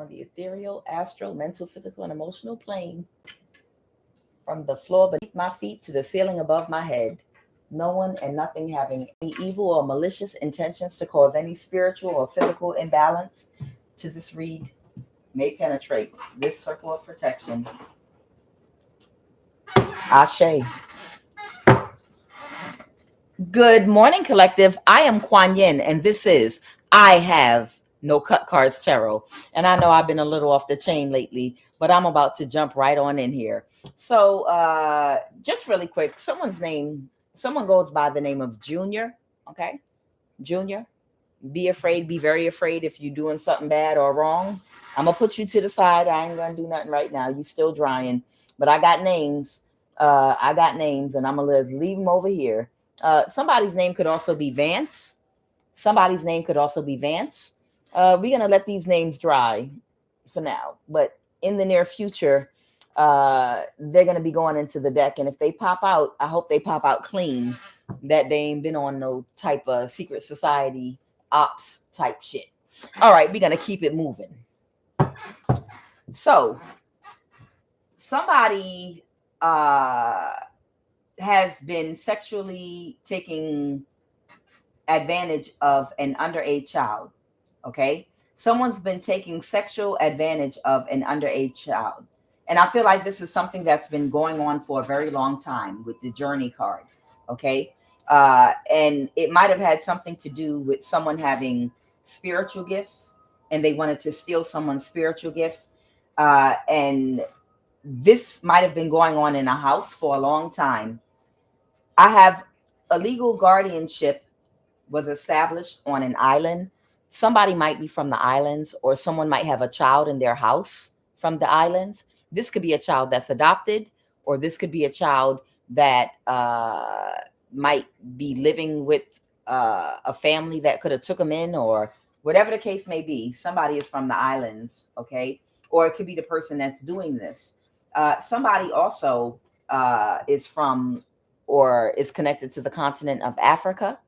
on the ethereal, astral, mental, physical, and emotional plane, from the floor beneath my feet to the ceiling above my head. No one and nothing having any evil or malicious intentions to cause any spiritual or physical imbalance to this read may penetrate this circle of protection. Ashe. Good morning, collective. I am Kuan Yin, and this is I Have No Cut Cards Tarot. And I know I've been a little off the chain lately, but I'm about to jump right on in here. So just really quick, someone goes by the name of Junior. Okay, Junior. Be afraid, be very afraid if you're doing something bad or wrong. I'm gonna put you to the side. I ain't gonna do nothing right now. You still drying, but I got names. And I'm gonna leave them over here. Somebody's name could also be Vance. We're gonna let these names dry for now, but in the near future, they're gonna be going into the deck, and if they pop out, I hope they pop out clean, that they ain't been on no type of secret society ops type shit. All right, we're gonna keep it moving. So somebody has been sexually taking advantage of an underage child. Okay, someone's been taking sexual advantage of an underage child, and I feel like this is something that's been going on for a very long time with the Journey card. Okay, and it might have had something to do with someone having spiritual gifts, and they wanted to steal someone's spiritual gifts, and this might have been going on in a house for a long time. I have a legal guardianship was established on an island. Somebody might be from the islands, or someone might have a child in their house from the islands. This could be a child that's adopted, or this could be a child that might be living with a family that could have took them in, or whatever the case may be. Somebody is from the islands, okay? Or it could be the person that's doing this. Somebody also is from or is connected to the continent of Africa.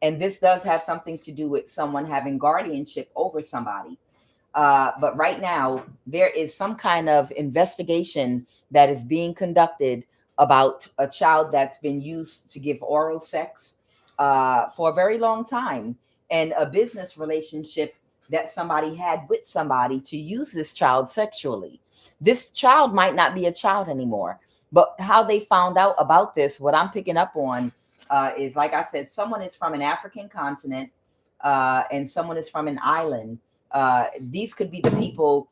And this does have something to do with someone having guardianship over somebody. But right now, there is some kind of investigation that is being conducted about a child that's been used to give oral sex for a very long time, and a business relationship that somebody had with somebody to use this child sexually. This child might not be a child anymore, but how they found out about this, what I'm picking up on, is, like I said, someone is from an African continent, and someone is from an island. These could be the people,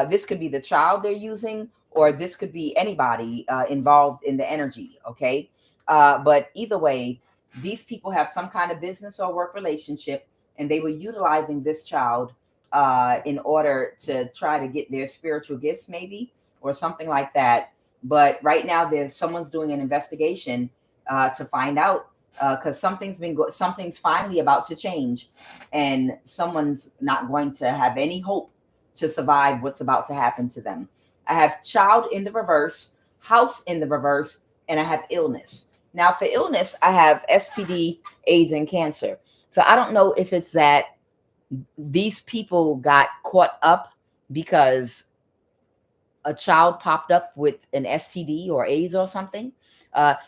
this could be the child they're using, or this could be anybody involved in the energy, okay? But either way, these people have some kind of business or work relationship, and they were utilizing this child in order to try to get their spiritual gifts, maybe, or something like that. But right now, someone's doing an investigation to find out, because something's finally about to change, and someone's not going to have any hope to survive what's about to happen to them. I have child in the reverse, house in the reverse, and I have illness. Now for illness, I have STD, AIDS, and cancer. So I don't know if it's that these people got caught up because a child popped up with an STD or AIDS or something.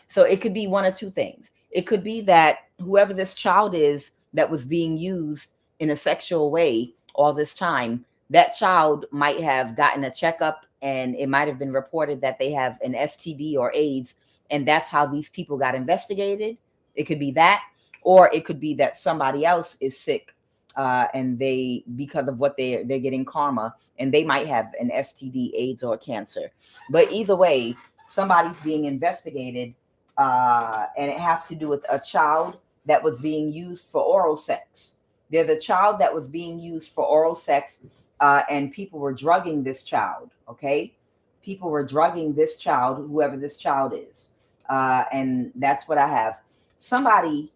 So it could be one of two things. It could be that whoever this child is that was being used in a sexual way all this time, that child might have gotten a checkup, and it might have been reported that they have an STD or AIDS, and that's how these people got investigated. It could be that, or it could be that somebody else is sick, and they, because of what they're getting karma, and they might have an STD, AIDS, or cancer. But either way, somebody's being investigated, and it has to do with a child that was being used for oral sex. There's a child that was being used for oral sex, and people were drugging this child, okay? People were drugging this child, whoever this child is. And that's what I have. Somebody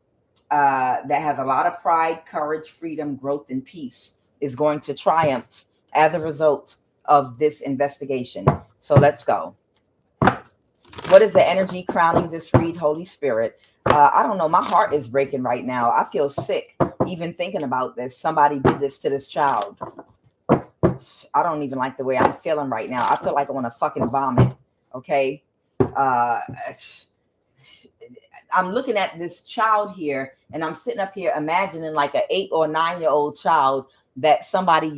that has a lot of pride, courage, freedom, growth, and peace is going to triumph as a result of this investigation. So let's go. What is the energy crowning this read, Holy Spirit? I don't know. My heart is breaking right now. I feel sick even thinking about this. Somebody did this to this child. I don't even like the way I'm feeling right now. I feel like I want to fucking vomit. Okay. I'm looking at this child here, and I'm sitting up here imagining like an 8 or 9-year-old child that somebody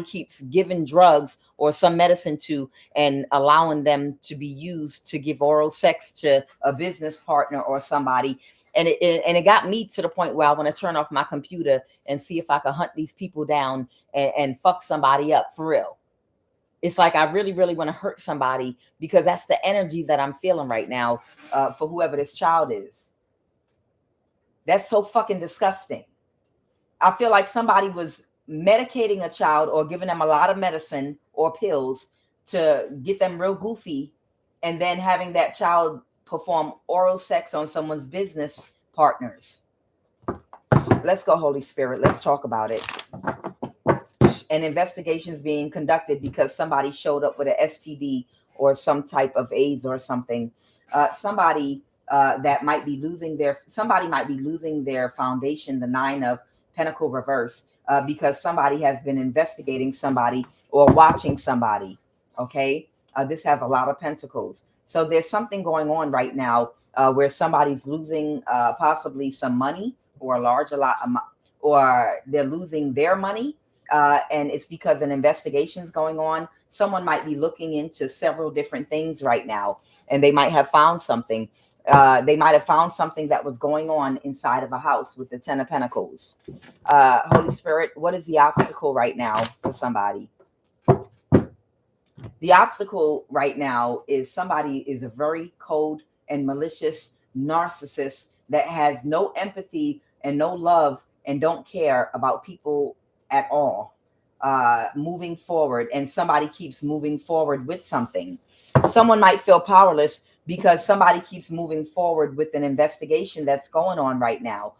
keeps giving drugs or some medicine to, and allowing them to be used to give oral sex to a business partner or somebody. And it got me to the point where I want to turn off my computer and see if I can hunt these people down and fuck somebody up for real. It's like I really, really want to hurt somebody, because that's the energy that I'm feeling right now for whoever this child is. That's so fucking disgusting. I feel like somebody was medicating a child or giving them a lot of medicine or pills to get them real goofy, and then having that child perform oral sex on someone's business partners. Let's go, Holy Spirit. Let's talk about it. And investigations being conducted because somebody showed up with an STD or some type of AIDS or something. Somebody that might be losing their foundation, the 9 of Pentacle reverse, because somebody has been investigating somebody or watching somebody. Okay, this has a lot of pentacles. So there's something going on right now where somebody's losing possibly some money, or or they're losing their money. And it's because an investigation is going on. Someone might be looking into several different things right now, and they might have found something. They might have found something that was going on inside of a house with the 10 of Pentacles. Holy Spirit, what is the obstacle right now for somebody? The obstacle right now is somebody is a very cold and malicious narcissist that has no empathy and no love and don't care about people at all, moving forward, and somebody keeps moving forward with something. Someone might feel powerless because somebody keeps moving forward with an investigation that's going on right now.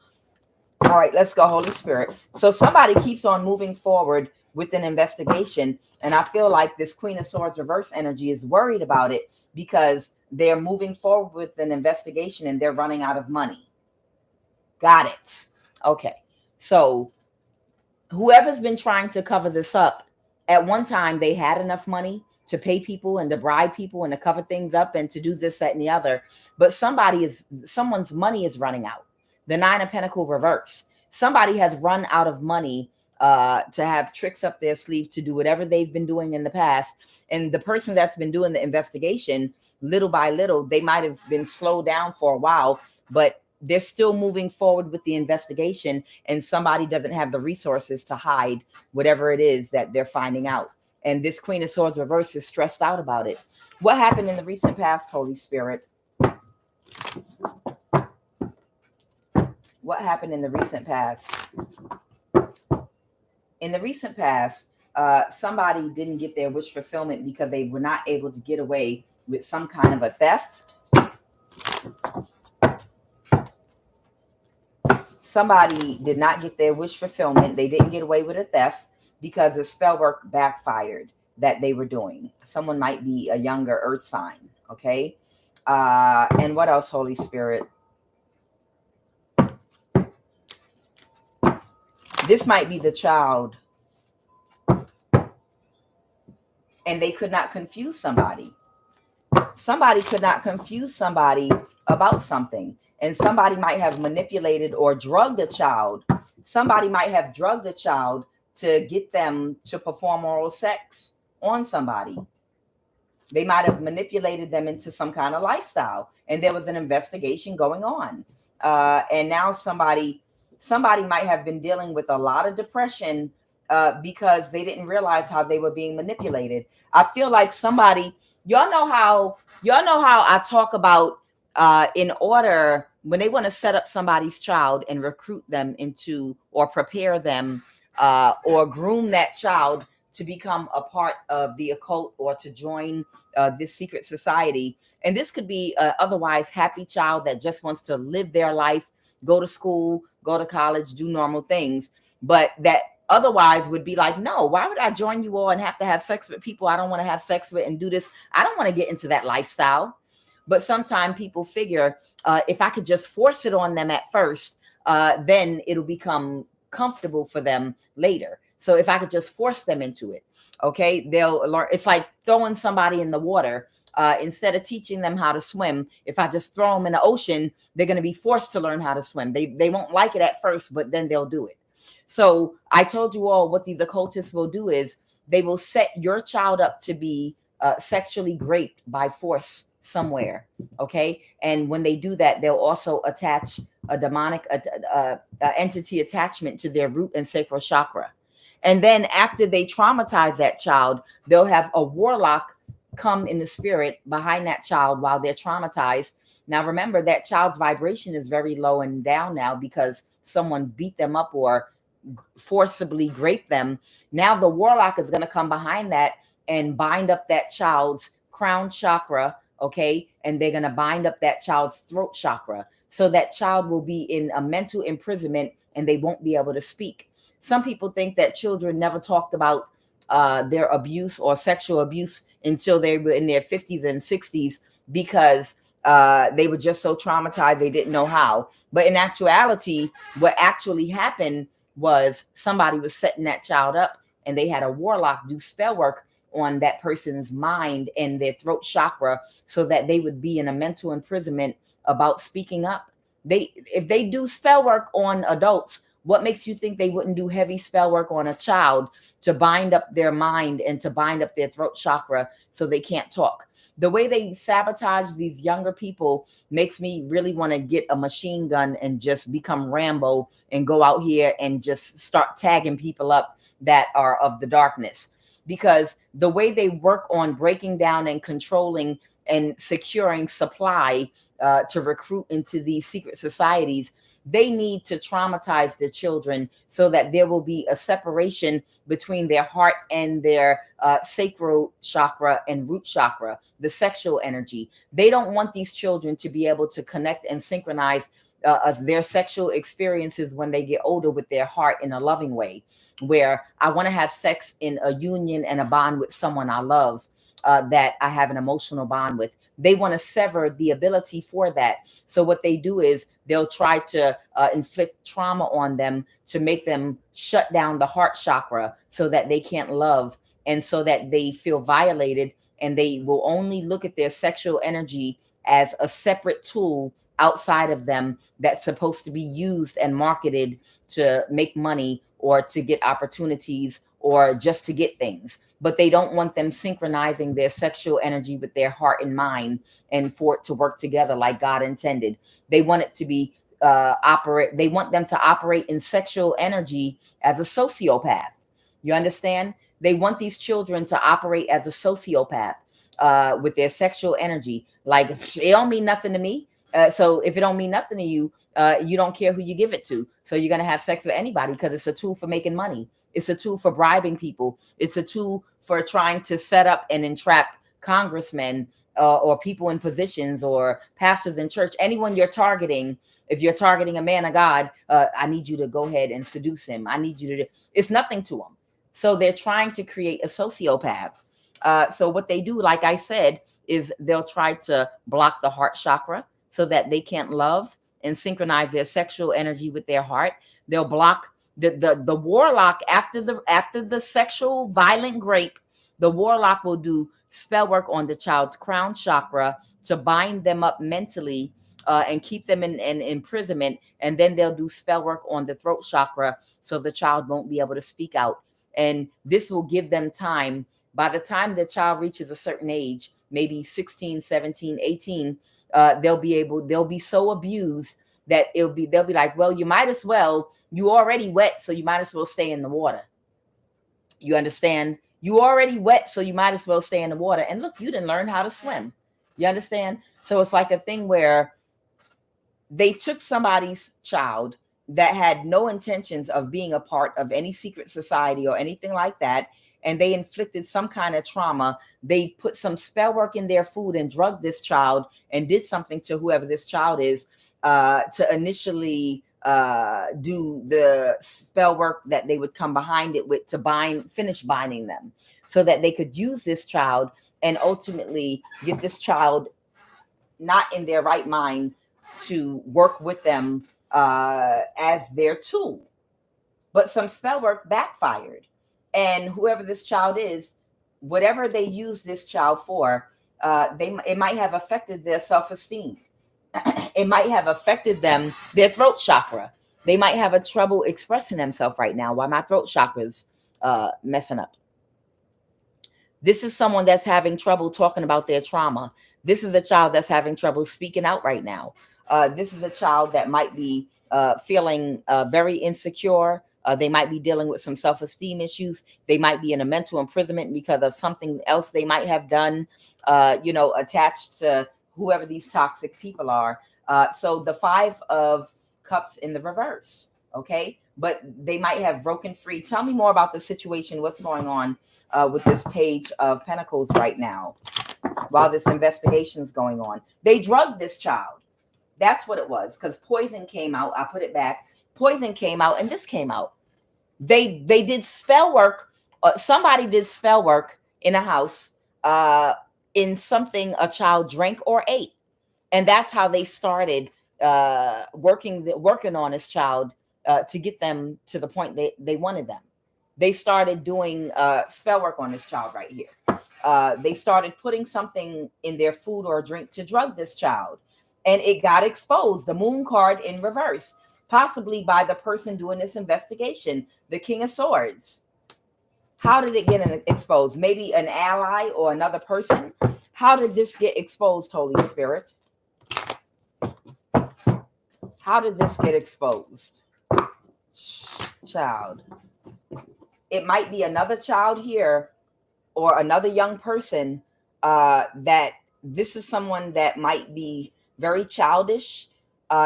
All right, let's go, Holy Spirit. So somebody keeps on moving forward with an investigation, and I feel like this Queen of Swords reverse energy is worried about it because they're moving forward with an investigation and they're running out of money. Got it. Okay, so whoever's been trying to cover this up, at one time they had enough money to pay people and to bribe people and to cover things up and to do this, that, and the other. But someone's money is running out. The 9 of Pentacles reverse. Somebody has run out of money to have tricks up their sleeve to do whatever they've been doing in the past. And the person that's been doing the investigation, little by little, they might have been slowed down for a while, but they're still moving forward with the investigation, and somebody doesn't have the resources to hide whatever it is that they're finding out. And this Queen of Swords reverse is stressed out about it. What happened in the recent past, Holy Spirit? What happened in the recent past? In the recent past, somebody didn't get their wish fulfillment because they were not able to get away with some kind of a theft. Somebody did not get their wish fulfillment. They didn't get away with a theft because the spell work backfired that they were doing. Someone might be a younger earth sign. Okay. And what else, Holy Spirit? This might be the child, and they could not confuse somebody. Somebody could not confuse somebody about something. And somebody might have manipulated or drugged a child. Somebody might have drugged a child to get them to perform oral sex on somebody. They might have manipulated them into some kind of lifestyle, and there was an investigation going on. And now somebody might have been dealing with a lot of depression because they didn't realize how they were being manipulated. I feel like somebody, y'all know how I talk about in order when they want to set up somebody's child and recruit them into, or prepare them or groom that child to become a part of the occult or to join this secret society. And this could be an otherwise happy child that just wants to live their life, go to school, go to college, do normal things, but that otherwise would be like, no, why would I join you all and have to have sex with people I don't want to have sex with and do this? I don't want to get into that lifestyle. But sometimes people figure if I could just force it on them at first, then it'll become comfortable for them later. So if I could just force them into it, okay, they'll learn. It's like throwing somebody in the water. Instead of teaching them how to swim, if I just throw them in the ocean, they're going to be forced to learn how to swim. They won't like it at first, but then they'll do it. So I told you all what these occultists will do is they will set your child up to be sexually raped by force somewhere. Okay. And when they do that, they'll also attach a demonic entity attachment to their root and sacral chakra. And then after they traumatize that child, they'll have a warlock come in the spirit behind that child while they're traumatized. Now, remember that child's vibration is very low and down now because someone beat them up or forcibly grape them. Now the warlock is going to come behind that and bind up that child's crown chakra, okay? And they're going to bind up that child's throat chakra. So that child will be in a mental imprisonment and they won't be able to speak. Some people think that children never talked about their abuse or sexual abuse until they were in their 50s and 60s because they were just so traumatized they didn't know how. But in actuality, what actually happened was somebody was setting that child up and they had a warlock do spell work on that person's mind and their throat chakra so that they would be in a mental imprisonment about speaking up. If they do spell work on adults, what makes you think they wouldn't do heavy spell work on a child to bind up their mind and to bind up their throat chakra so they can't talk? The way they sabotage these younger people makes me really want to get a machine gun and just become Rambo and go out here and just start tagging people up that are of the darkness. Because the way they work on breaking down and controlling and securing supply to recruit into these secret societies, they need to traumatize the children so that there will be a separation between their heart and their sacral chakra and root chakra, the sexual energy. They don't want these children to be able to connect and synchronize their sexual experiences when they get older with their heart in a loving way, where I want to have sex in a union and a bond with someone I love, that I have an emotional bond with. They want to sever the ability for that. So what they do is they'll try to inflict trauma on them to make them shut down the heart chakra so that they can't love and so that they feel violated, and they will only look at their sexual energy as a separate tool outside of them that's supposed to be used and marketed to make money or to get opportunities or just to get things. But they don't want them synchronizing their sexual energy with their heart and mind and for it to work together like God intended. They want it to be they want them to operate in sexual energy as a sociopath. You understand? They want these children to operate as a sociopath with their sexual energy. Like, it don't mean nothing to me. So if it don't mean nothing to you, you don't care who you give it to. So you're going to have sex with anybody because it's a tool for making money. It's a tool for bribing people. It's a tool for trying to set up and entrap congressmen or people in positions or pastors in church. Anyone you're targeting, if you're targeting a man of God, I need you to go ahead and seduce him. I need you to, it's nothing to them. So they're trying to create a sociopath. So what they do, like I said, is they'll try to block the heart chakra so that they can't love and synchronize their sexual energy with their heart. They'll block the warlock after the sexual violent grape. The warlock will do spell work on the child's crown chakra to bind them up mentally and keep them in imprisonment. And then they'll do spell work on the throat chakra so the child won't be able to speak out. And this will give them time. By the time the child reaches a certain age, maybe 16, 17, 18, they'll be so abused that they'll be like, well, you already wet, so you might as well stay in the water. You understand? You already wet, so you might as well stay in the water. And look, you didn't learn how to swim. You understand? So it's like a thing where they took somebody's child that had no intentions of being a part of any secret society or anything like that, and they inflicted some kind of trauma. They put some spell work in their food and drugged this child and did something to whoever this child is to initially do the spell work that they would come behind it with to finish binding them so that they could use this child and ultimately get this child not in their right mind to work with them as their tool. But some spell work backfired. And whoever this child is, whatever they use this child for, it might have affected their self-esteem. It might have affected them, their throat chakra. They might have a trouble expressing themselves right now. Why my throat chakra's messing up. This is someone that's having trouble talking about their trauma. This is a child that's having trouble speaking out right now. This is a child that might be feeling very insecure. They might be dealing with some self-esteem issues. They might be in a mental imprisonment because of something else they might have done, attached to whoever these toxic people are. So the 5 of Cups in the reverse, okay? But they might have broken free. Tell me more about the situation. What's going on with this Page of Pentacles right now while this investigation is going on? They drugged this child. That's what it was, because poison came out. I put it back. Poison came out, and this came out. They did spell work. Somebody did spell work in a house in something a child drank or ate. And that's how they started working on this child to get them to the point they wanted them. They started doing spell work on this child right here. They started putting something in their food or drink to drug this child. And it got exposed, the Moon card in reverse, possibly by the person doing this investigation, the King of Swords. How did it get exposed? Maybe an ally or another person? How did this get exposed, Holy Spirit? How did this get exposed? Child. It might be another child here or another young person that this is someone that might be very childish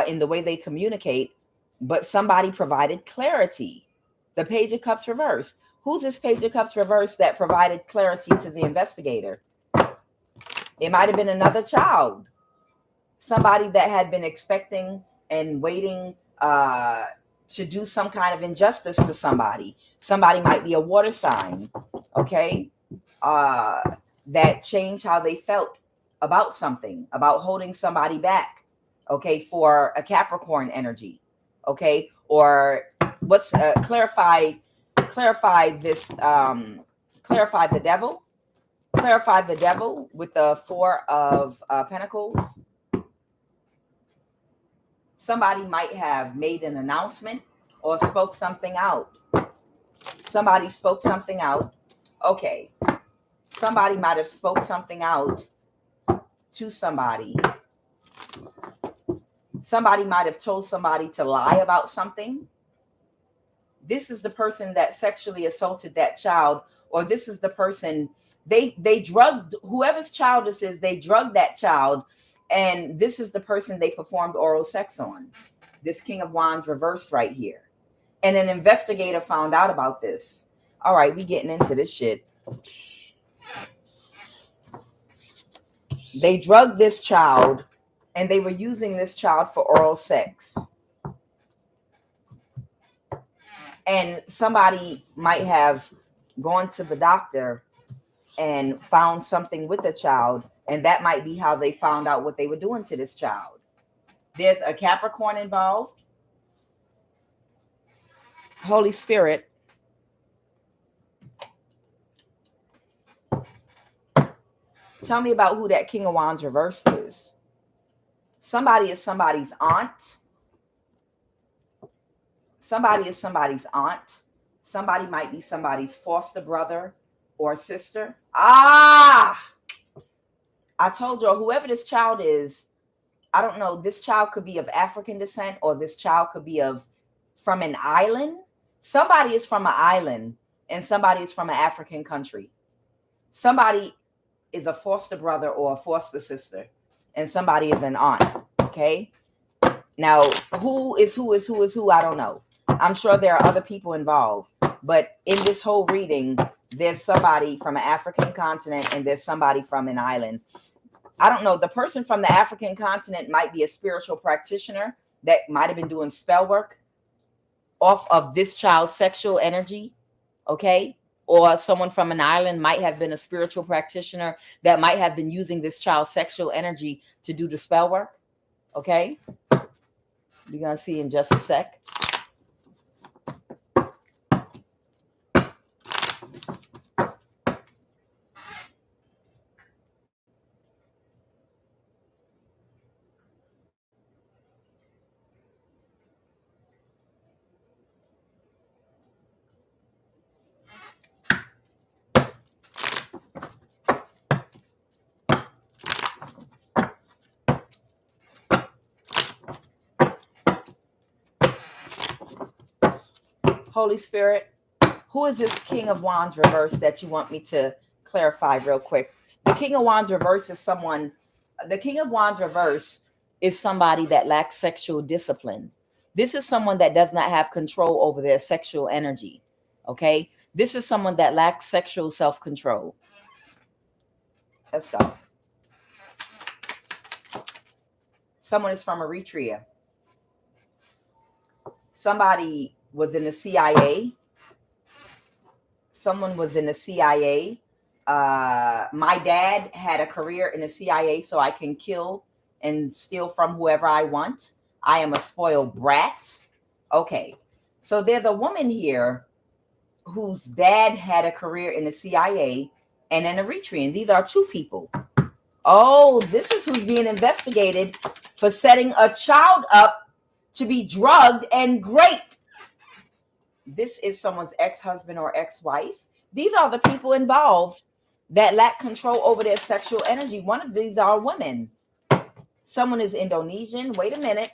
in the way they communicate, but somebody provided clarity. The Page of Cups reverse. Who's this Page of Cups reverse that provided clarity to the investigator? It might have been another child. Somebody that had been expecting and waiting to do some kind of injustice to somebody. Somebody might be a water sign, okay? That changed how they felt about something, about holding somebody back, okay, for a Capricorn energy, okay? Or what's clarify this, clarify the devil. Clarify the devil with the 4 of Pentacles. Somebody might have made an announcement or spoke something out. Somebody spoke something out. Okay. Somebody might have spoke something out to somebody. Somebody might have told somebody to lie about something. This is the person that sexually assaulted that child, or this is the person they drugged, whoever's child this is, they drugged that child, and this is the person they performed oral sex on. This King of Wands reversed right here. And an investigator found out about this. All right, we getting into this shit. They drugged this child, and they were using this child for oral sex. And somebody might have gone to the doctor and found something with the child, and that might be how they found out what they were doing to this child. There's a Capricorn involved. Holy Spirit. Tell me about who that King of Wands reverse is. Somebody is somebody's aunt. Somebody is somebody's aunt. Somebody might be somebody's foster brother or sister. I told you, whoever this child is, I don't know, this child could be of African descent, or this child could be from an island. Somebody is from an island, and somebody is from an African country. Somebody is a foster brother or a foster sister, and somebody is an aunt, okay? Now, who is who, I don't know. I'm sure there are other people involved, but in this whole reading, there's somebody from an African continent and there's somebody from an island. I don't know. The person from the African continent might be a spiritual practitioner that might have been doing spell work off of this child's sexual energy, okay? Or someone from an island might have been a spiritual practitioner that might have been using this child's sexual energy to do the spell work, okay? We're going to see in just a sec. Holy Spirit, who is this King of Wands reverse that you want me to clarify real quick? The King of Wands reverse is someone, the King of Wands reverse is somebody that lacks sexual discipline. This is someone that does not have control over their sexual energy. Okay. This is someone that lacks sexual self-control. Let's go. Someone is from Eritrea. Somebody was in the CIA. Someone was in the CIA. My dad had a career in the CIA, so I can kill and steal from whoever I want. I am a spoiled brat. Okay. So there's a woman here whose dad had a career in the CIA and an Eritrean. These are two people. Oh, this is who's being investigated for setting a child up to be drugged and raped. This is someone's ex-husband or ex-wife. These are the people involved that lack control over their sexual energy. One of these are women. Someone is Indonesian. Wait a minute.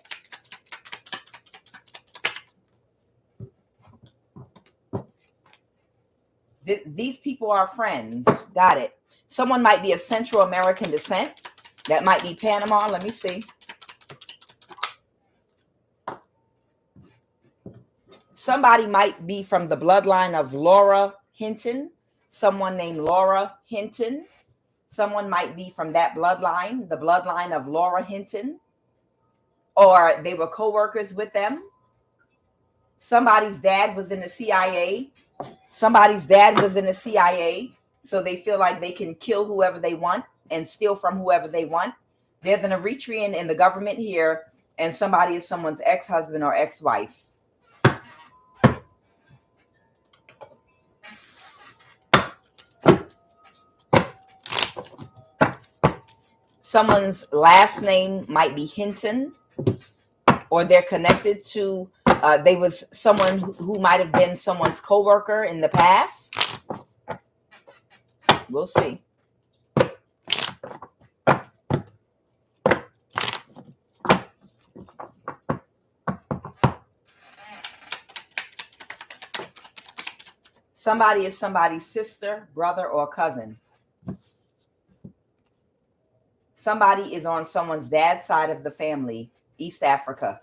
These people are friends. Got it. Someone might be of Central American descent. That might be Panama. Let me see. Somebody might be from the bloodline of Laura Hinton. Someone named Laura Hinton. Someone might be from that bloodline, the bloodline of Laura Hinton. Or they were co-workers with them. Somebody's dad was in the CIA. Somebody's dad was in the CIA. So they feel like they can kill whoever they want and steal from whoever they want. There's an Eritrean in the government here, and somebody is someone's ex-husband or ex-wife. Someone's last name might be Hinton, or they're connected to, they was someone who might have been someone's co-worker in the past. We'll see. Somebody is somebody's sister, brother, or cousin. Somebody is on someone's dad's side of the family, East Africa.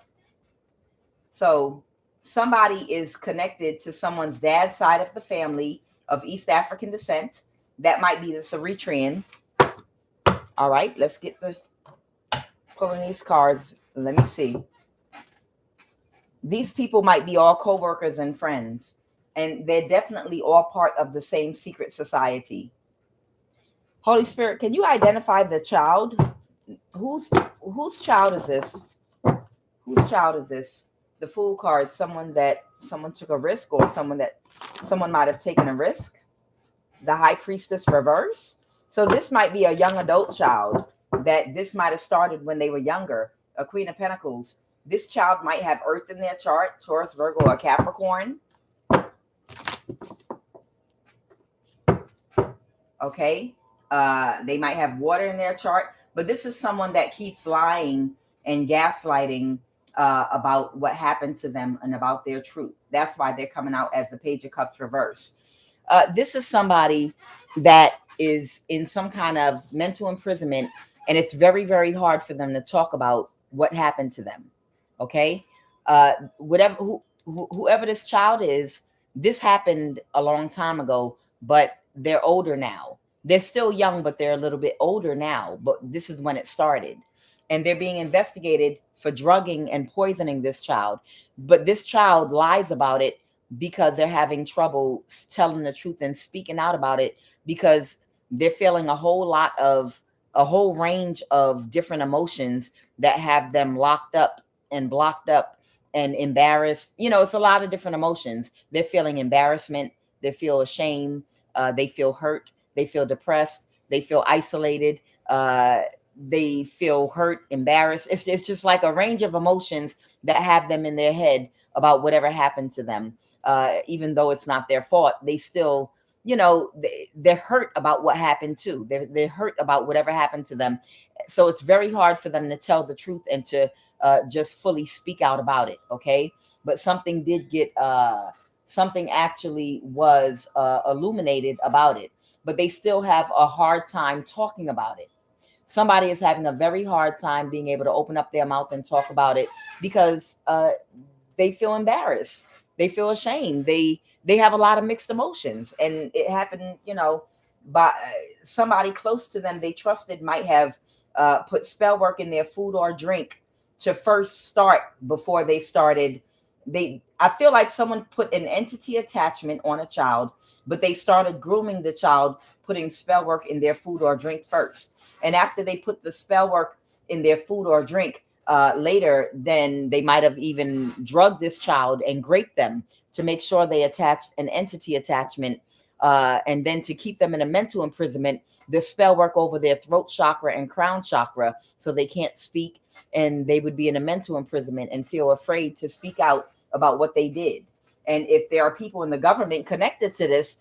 So somebody is connected to someone's dad's side of the family of East African descent. That might be the Eritrean. All right, let's get the pulling these cards. Let me see. These people might be all co-workers and friends, and they're definitely all part of the same secret society. Holy Spirit, can you identify the child? Whose child is this? Whose child is this? The Fool card, someone took a risk, or someone might have taken a risk. The High Priestess reverse. So this might be a young adult child that this might have started when they were younger. A Queen of Pentacles. This child might have Earth in their chart, Taurus, Virgo, or Capricorn. Okay. They might have water in their chart, but this is someone that keeps lying and gaslighting about what happened to them and about their truth. That's why they're coming out as the Page of Cups reverse. This is somebody that is in some kind of mental imprisonment, and it's very, very hard for them to talk about what happened to them. Okay. Whoever this child is, this happened a long time ago, but they're older now. They're still young, but they're a little bit older now. But this is when it started. And they're being investigated for drugging and poisoning this child. But this child lies about it because they're having trouble telling the truth and speaking out about it, because they're feeling a whole range of different emotions that have them locked up and blocked up and embarrassed. You know, it's a lot of different emotions. They're feeling embarrassment. They feel ashamed. They feel hurt. They feel depressed. They feel isolated. They feel hurt, embarrassed. It's just like a range of emotions that have them in their head about whatever happened to them. Even though it's not their fault, they still, you know, they're hurt about what happened too. They're hurt about whatever happened to them. So it's very hard for them to tell the truth and to just fully speak out about it. Okay. But something did get something actually was illuminated about it, but they still have a hard time talking about it. Somebody is having a very hard time being able to open up their mouth and talk about it because they feel embarrassed. They feel ashamed. They have a lot of mixed emotions, and it happened, by somebody close to them they trusted might have put spell work in their food or drink to first start before they started. I feel like someone put an entity attachment on a child, but they started grooming the child, putting spell work in their food or drink first. And after they put the spell work in their food or drink, later, then they might have even drugged this child and raped them to make sure they attached an entity attachment. And then to keep them in a mental imprisonment, the spell work over their throat chakra and crown chakra so they can't speak, and they would be in a mental imprisonment and feel afraid to speak out about what they did. And if there are people in the government connected to this,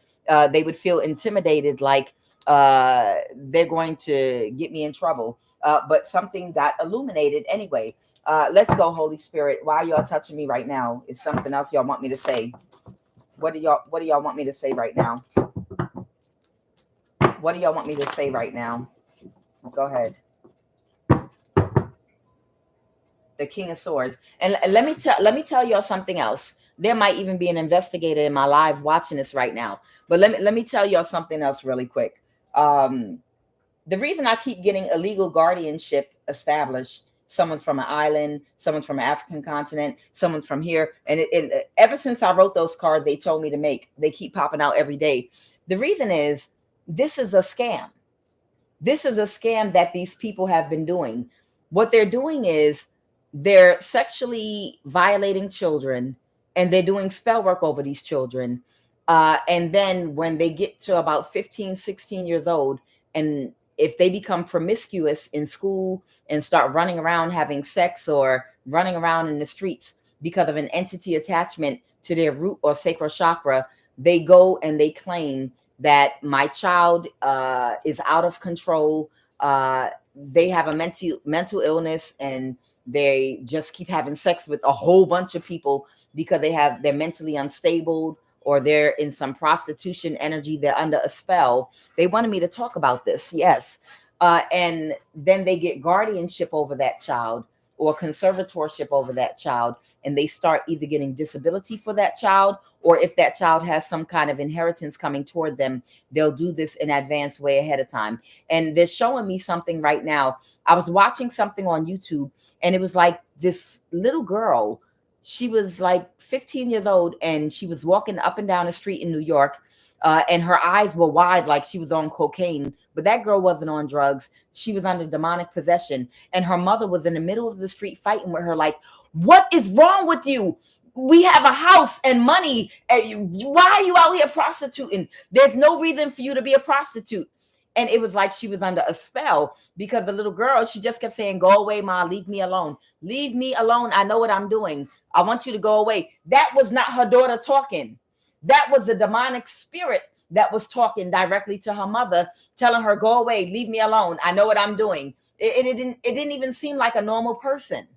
they would feel intimidated, like they're going to get me in trouble. But something got illuminated anyway. Let's go, Holy Spirit. Why are y'all touching me right now? Is something else y'all want me to say? What do y'all want me to say right now? What do y'all want me to say right now? Go ahead. The King of Swords. And let me tell y'all something else. There might even be an investigator in my live watching this right now. But let me tell y'all something else really quick. The reason I keep getting illegal guardianship established, someone's from an island, someone's from an African continent, someone's from here, and ever since I wrote those cards they told me to make, they keep popping out every day. The reason is, this is a scam. This is a scam that these people have been doing. What they're doing is they're sexually violating children, and they're doing spell work over these children. And then when they get to about 15, 16 years old, and if they become promiscuous in school and start running around having sex or running around in the streets because of an entity attachment to their root or sacral chakra, they go and they claim that my child is out of control. They have a mental illness, and they just keep having sex with a whole bunch of people because they're mentally unstable, or they're in some prostitution energy, they're under a spell. They wanted me to talk about this, yes. And then they get guardianship over that child or conservatorship over that child, and they start either getting disability for that child, or if that child has some kind of inheritance coming toward them, they'll do this in advance way ahead of time. And they're showing me something right now. I was watching something on YouTube, and it was like this little girl. She was like 15 years old, and she was walking up and down the street in New York, and her eyes were wide like she was on cocaine. But that girl wasn't on drugs. She was under demonic possession. And her mother was in the middle of the street fighting with her like, what is wrong with you? We have a house and money. Why are you out here prostituting? There's no reason for you to be a prostitute. And it was like she was under a spell, because the little girl, she just kept saying, go away, Ma, leave me alone. Leave me alone. I know what I'm doing. I want you to go away. That was not her daughter talking. That was the demonic spirit that was talking directly to her mother, telling her, go away, leave me alone. I know what I'm doing. It didn't even seem like a normal person.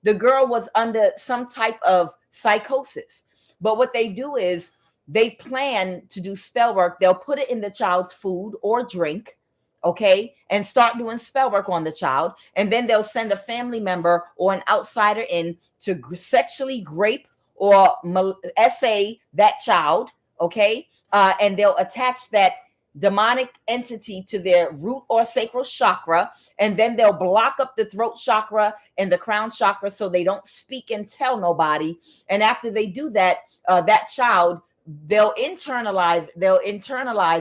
The girl was under some type of psychosis. But what they do is, they plan to do spell work. They'll put it in the child's food or drink, okay, and start doing spell work on the child. And then they'll send a family member or an outsider in to sexually grape or essay that child, okay? And they'll attach that demonic entity to their root or sacral chakra, and then they'll block up the throat chakra and the crown chakra so they don't speak and tell nobody. And after they do that, that child, they'll internalize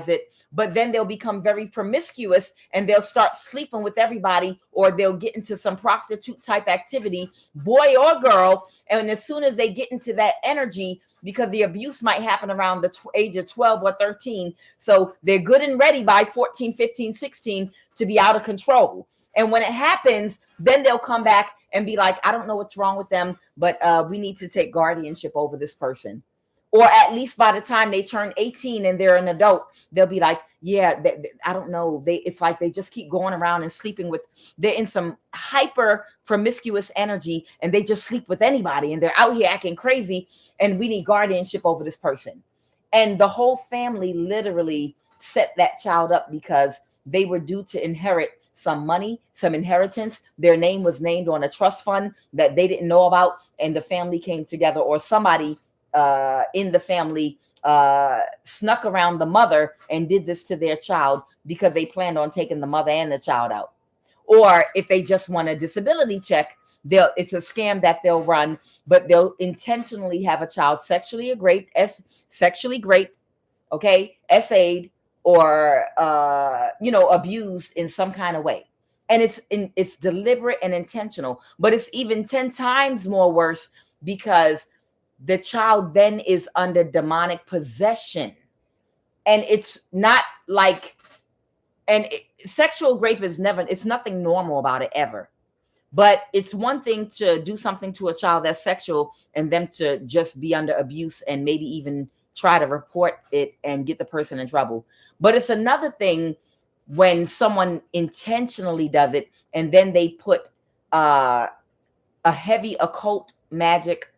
it, but then they'll become very promiscuous, and they'll start sleeping with everybody, or they'll get into some prostitute type activity, boy or girl. And as soon as they get into that energy, because the abuse might happen around the age of 12 or 13, so they're good and ready by 14, 15, 16 to be out of control. And when it happens, then they'll come back and be like, I don't know what's wrong with them, but we need to take guardianship over this person. Or at least by the time they turn 18 and they're an adult, they'll be like, yeah, I don't know. It's like they just keep going around and sleeping with, they're in some hyper promiscuous energy and they just sleep with anybody and they're out here acting crazy and we need guardianship over this person. And the whole family literally set that child up because they were due to inherit some money, some inheritance. Their name was named on a trust fund that they didn't know about, and the family came together, or somebody in the family snuck around the mother and did this to their child because they planned on taking the mother and the child out. Or if they just want a disability check, it's a scam that they'll run, but they'll intentionally have a child sexually raped, okay, SA'd, or abused in some kind of way. And it's deliberate and intentional, but it's even 10 times more worse because the child then is under demonic possession. And it's not like, sexual rape is it's nothing normal about it ever. But it's one thing to do something to a child that's sexual and them to just be under abuse and maybe even try to report it and get the person in trouble. But it's another thing when someone intentionally does it and then they put a heavy occult magic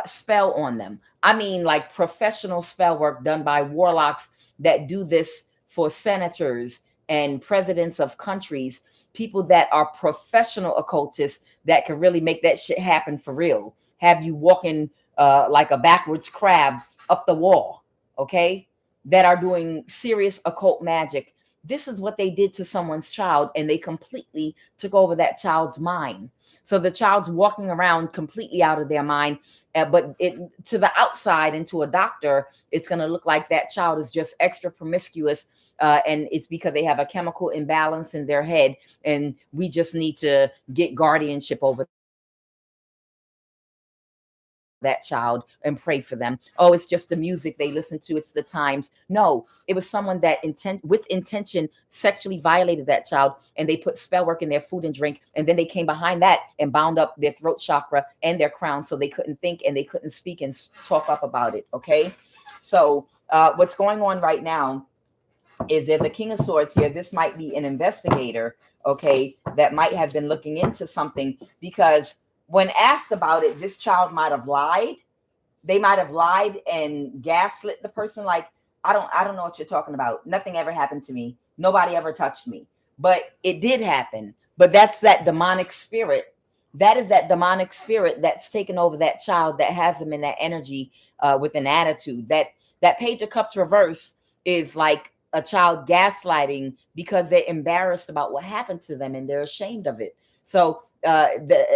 spell on them. I mean, like professional spell work done by warlocks that do this for senators and presidents of countries, people that are professional occultists that can really make that shit happen for real. Have you walking like a backwards crab up the wall, okay? That are doing serious occult magic. This is what they did to someone's child, and they completely took over that child's mind. So the child's walking around completely out of their mind, but to the outside and to a doctor, it's going to look like that child is just extra promiscuous, and it's because they have a chemical imbalance in their head, and we just need to get guardianship over that child and pray for them. Oh, it's just the music they listen to, it's the times. No, it was someone that with intention sexually violated that child, and they put spell work in their food and drink, and then they came behind that and bound up their throat chakra and their crown so they couldn't think and they couldn't speak and talk up about it. Okay, so what's going on right now is there's a King of Swords here. This might be an investigator, okay, that might have been looking into something, because when asked about it, this child might have lied. They might have lied and gaslit the person. Like, I don't know what you're talking about. Nothing ever happened to me. Nobody ever touched me. But it did happen. But that's that demonic spirit. That is that demonic spirit that's taken over that child, that has them in that energy with an attitude. That Page of Cups reverse is like a child gaslighting because they're embarrassed about what happened to them and they're ashamed of it. So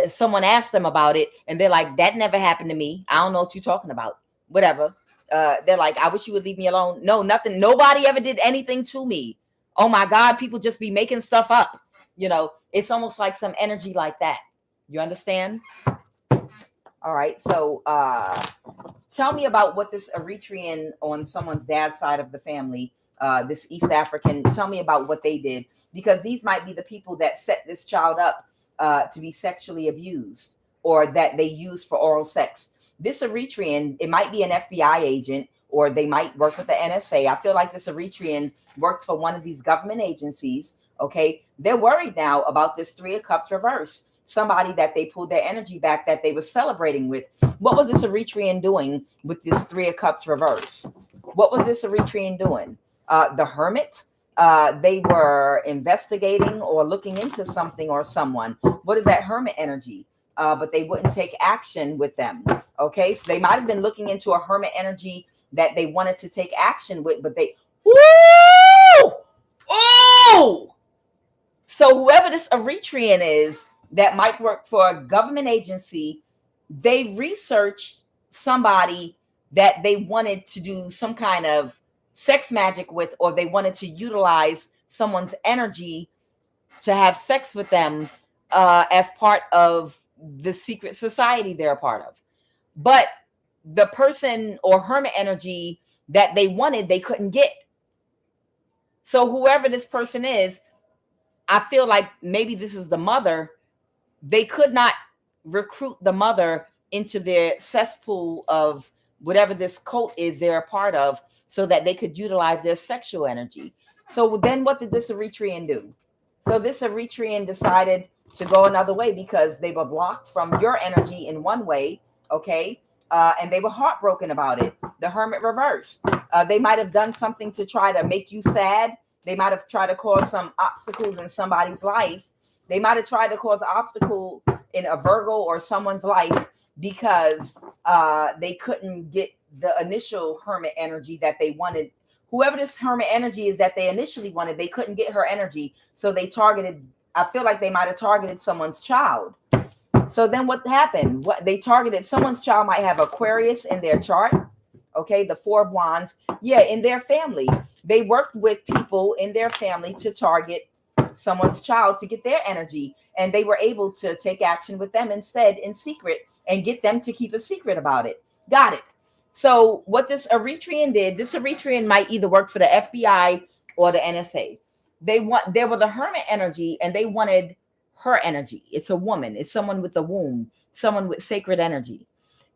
someone asked them about it and they're like, that never happened to me. I don't know what you're talking about. Whatever. They're like, I wish you would leave me alone. No, nothing. Nobody ever did anything to me. Oh my God, people just be making stuff up. It's almost like some energy like that. You understand? All right. So tell me about what this Eritrean on someone's dad's side of the family, this East African, tell me about what they did, because these might be the people that set this child up to be sexually abused, or that they use for oral sex. This Eritrean, it might be an FBI agent, or they might work with the NSA. I feel like this Eritrean works for one of these government agencies. Okay. They're worried now about this Three of Cups reverse. Somebody that they pulled their energy back that they were celebrating with. What was this Eritrean doing with this Three of Cups reverse? What was this Eritrean doing? The Hermit? They were investigating or looking into something or someone. What is that Hermit energy? But they wouldn't take action with them. Okay, so they might have been looking into a Hermit energy that they wanted to take action with, but they, woo! Oh! So whoever this Eritrean is that might work for a government agency, they researched somebody that they wanted to do some kind of sex magic with, or they wanted to utilize someone's energy to have sex with them as part of the secret society they're a part of. But the person or Hermit energy that they wanted, they couldn't get. So whoever this person is, I feel like maybe this is the mother. They could not recruit the mother into their cesspool of whatever this cult is they're a part of, so that they could utilize their sexual energy. So then what did this Eritrean do? So this Eritrean decided to go another way because they were blocked from your energy in one way, okay? And they were heartbroken about it. The hermit reversed. They might have done something to try to make you sad. They might have tried to cause some obstacles in somebody's life. They might have tried to cause an obstacle in a Virgo or someone's life because they couldn't get the initial hermit energy that they wanted. Whoever this hermit energy is that they initially wanted, they couldn't get her energy. So they targeted, I feel like they might have targeted someone's child. So then what happened? What they targeted, someone's child might have Aquarius in their chart. Okay, the Four of Wands. Yeah, in their family. They worked with people in their family to target someone's child to get their energy. And they were able to take action with them instead in secret and get them to keep a secret about it. Got it. So what this Eritrean did, this Eritrean might either work for the FBI or the NSA. There were the hermit energy and they wanted her energy. It's a woman. It's someone with a womb, someone with sacred energy.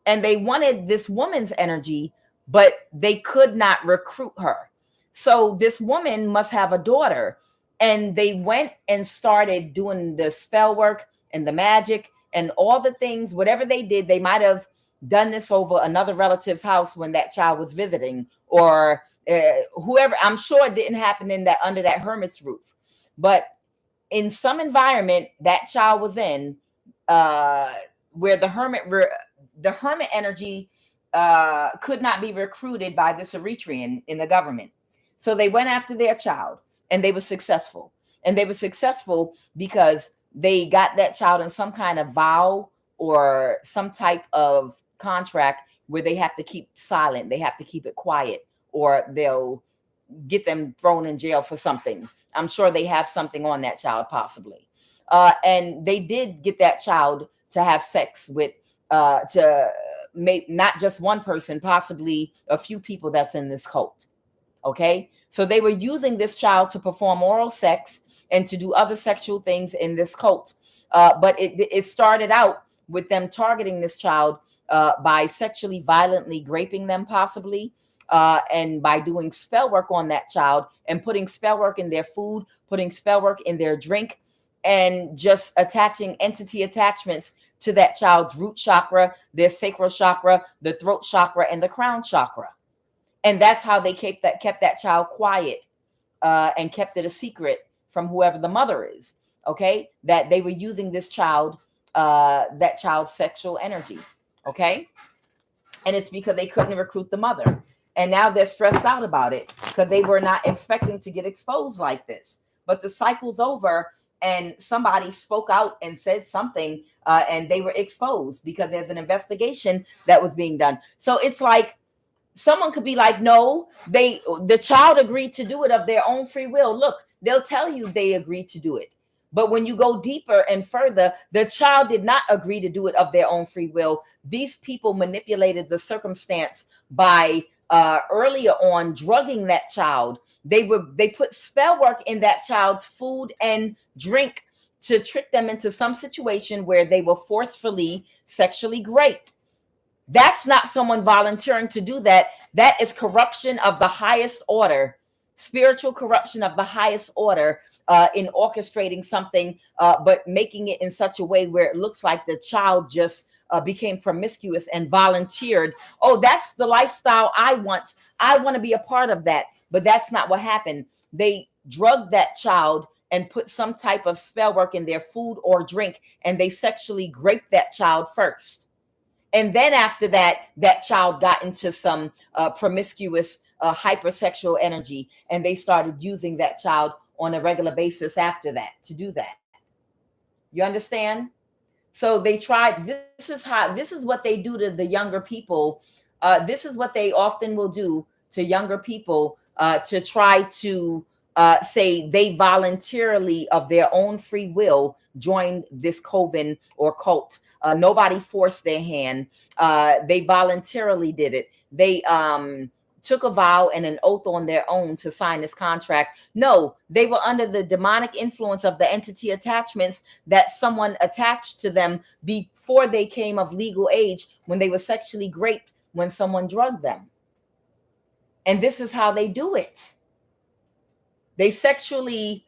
And they wanted this woman's energy, but they could not recruit her. So this woman must have a daughter. And they went and started doing the spell work and the magic and all the things, whatever they did, they might have done this over another relative's house when that child was visiting, or whoever. I'm sure it didn't happen in that under that hermit's roof, but in some environment that child was in, where the hermit energy could not be recruited by this Eritrean in the government. So they went after their child and they were successful. And they were successful because they got that child in some kind of vow or some type of contract where they have to keep silent. They have to keep it quiet, or they'll get them thrown in jail for something. I'm sure they have something on that child, possibly. And they did get that child to have sex with, to make not just one person, possibly a few people that's in this cult. Okay. So they were using this child to perform oral sex and to do other sexual things in this cult. But it started out with them targeting this child by sexually violently raping them, possibly, and by doing spell work on that child and putting spell work in their food, putting spell work in their drink, and just attaching entity attachments to that child's root chakra, their sacral chakra, the throat chakra, and the crown chakra. And that's how they kept that child quiet and kept it a secret from whoever the mother is. Okay, that they were using this child, that child's sexual energy. Okay, and it's because they couldn't recruit the mother, and now they're stressed out about it because they were not expecting to get exposed like this. But the cycle's over, and somebody spoke out and said something, and they were exposed because there's an investigation that was being done. So it's like someone could be like, no, the child agreed to do it of their own free will. Look, they'll tell you they agreed to do it. But when you go deeper and further, the child did not agree to do it of their own free will. These people manipulated the circumstance by earlier on drugging that child. They put spell work in that child's food and drink to trick them into some situation where they were forcefully sexually raped. That's not someone volunteering to do that. That is corruption of the highest order, spiritual corruption of the highest order, in orchestrating something, but making it in such a way where it looks like the child just became promiscuous and volunteered. Oh, that's the lifestyle I want. I want to be a part of that. But that's not what happened. They drugged that child and put some type of spell work in their food or drink, and they sexually raped that child first. And then after that, that child got into some promiscuous, hypersexual energy, and they started using that child on a regular basis after that to do that. You understand? So they tried. This is what they do to the younger people. This is what they often will do to younger people to try to say they voluntarily of their own free will joined this coven or cult. Nobody forced their hand. They voluntarily did it. They took a vow and an oath on their own to sign this contract. No, they were under the demonic influence of the entity attachments that someone attached to them before they came of legal age when they were sexually raped when someone drugged them. And this is how they do it. They sexually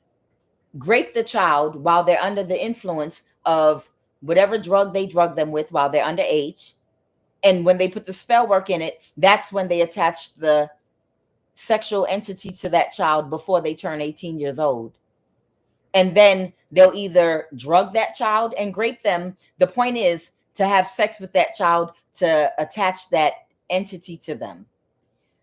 grape the child while they're under the influence of whatever drug they drug them with while they're underage. And when they put the spell work in it, that's when they attach the sexual entity to that child before they turn 18 years old. And then they'll either drug that child and grape them. The point is to have sex with that child to attach that entity to them.